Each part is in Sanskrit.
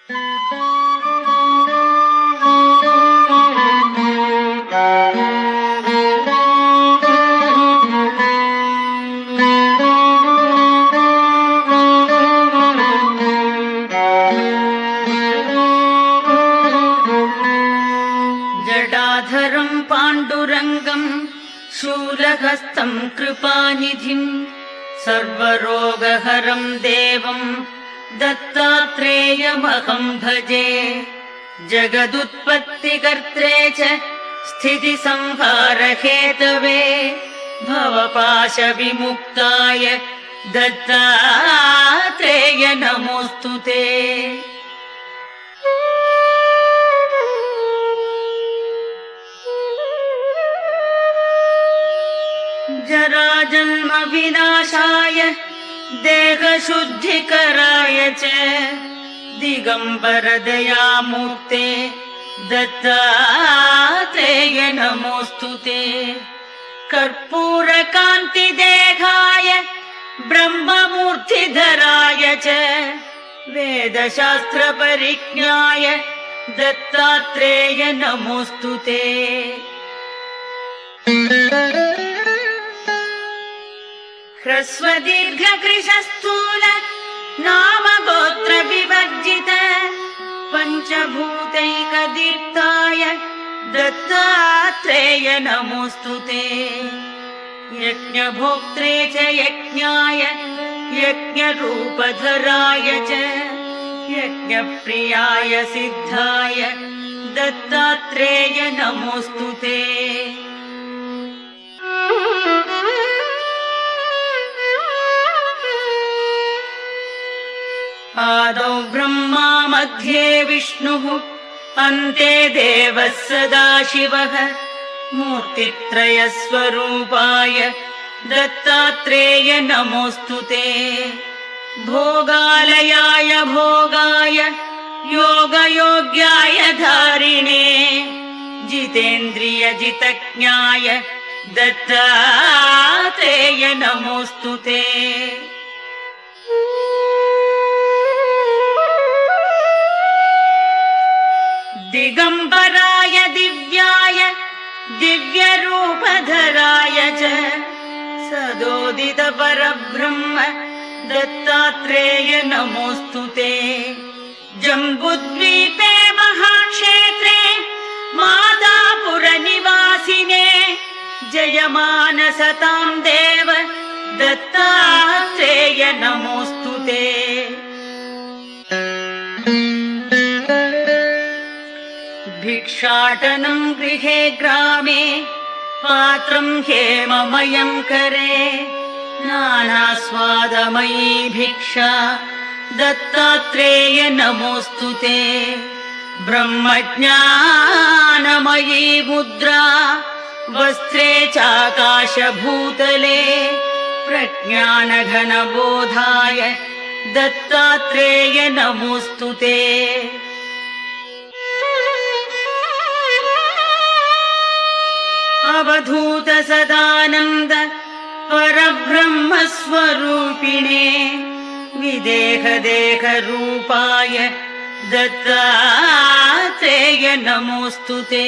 जडाधरं पाण्डुरङ्गं शूलहस्तं कृपानिधिं सर्वरोगहरं देवं दत्तात्रेयमहं भजे। जगदुत्पत्तिकर्त्रे च स्थितिसंहारहेतवे भवपाशविमुक्ताय दत्तात्रेय नमोऽस्तु ते। जराजन्म विनाशाय देहशुद्धिकराय च दिगम्बर दयामूर्ते दत्तात्रेय नमोऽस्तु ते। कर्पूरकान्तिदेहाय ब्रह्ममूर्तिधराय च वेदशास्त्रपरिज्ञाय दत्तात्रेय नमोऽस्तु ते। ह्रस्वदीर्घकृशस्थूल नामगोत्र विवर्जित पञ्चभूतैकदीप्ताय दत्तात्रेय नमोऽस्तु ते। यज्ञभोक्त्रे च यज्ञाय यज्ञरूपधराय च यज्ञप्रियाय सिद्धाय दत्तात्रेय नमोऽस्तु ते। आदौ ब्रह्मा मध्ये विष्णुः अन्ते देवः सदाशिवः मूर्तित्रयस्वरूपाय दत्तात्रेय नमोऽस्तु ते। भोगालयाय भोगाय योगयोग्याय धारिणे जितेन्द्रियजितज्ञाय दत्तात्रेय नमोऽस्तु ते। दिगम्बराय दिव्याय दिव्यरूपधराय च सदोदित परब्रह्म दत्तात्रेय नमोऽस्तु ते। जम्बुद्वीपे महाक्षेत्रे मादापुरनिवासिने जयमानसतां देव दत्तात्रेय नमोऽस्तु ते। भिक्षाटनं गृहे ग्रामे पात्रं हेममयं करे नानास्वादमयी भिक्षा दत्तात्रेय नमोऽस्तु ते। ब्रह्मज्ञानमयी मुद्रा वस्त्रे चाकाशभूतले प्रज्ञानघनबोधाय दत्तात्रेय नमोऽस्तु ते। अवधूत सदानन्द परब्रह्म स्वरूपिणे विदेह देह रूपाय दत्तात्रेय नमोऽस्तु ते।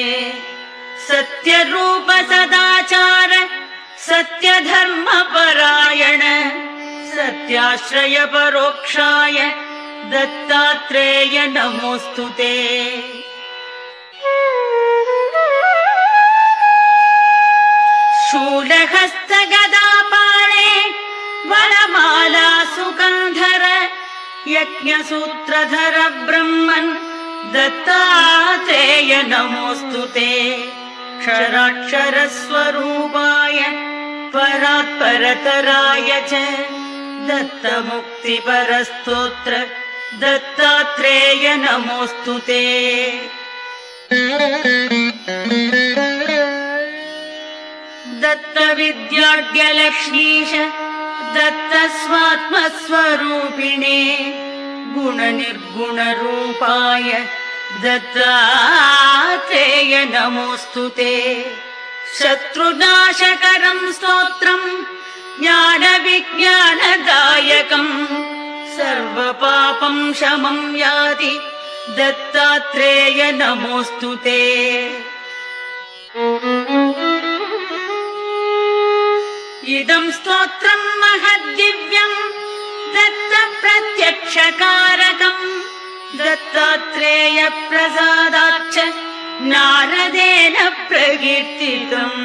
सत्यरूप सदाचार सत्यधर्म परायण सत्याश्रय परोक्षाय दत्तात्रेय नमोऽस्तु ते। शूलहस्त गदापाणे वनमाला सुगन्धर यज्ञसूत्रधर ब्रह्मन् दत्तात्रेय नमोऽस्तु ते। क्षराक्षर स्वरूपाय परात्परतराय च दत्तमुक्तिपरस्तोत्र दत्तात्रेय नमोऽस्तु ते। दत्तविद्याढ्यलक्ष्मीश दत्तस्वात्मस्वरूपिणे गुणनिर्गुणरूपाय दत्तात्रेय नमोऽस्तु ते। शत्रुनाशकरं स्तोत्रं ज्ञानविज्ञानदायकं सर्वपापं शमं याति दत्तात्रेय नमोऽस्तु ते। इदं स्तोत्रं महद्दिव्यम् दत्तप्रत्यक्षकारकम् दत्तात्रेय प्रसादाच्च नारदेन प्रकीर्तितम्।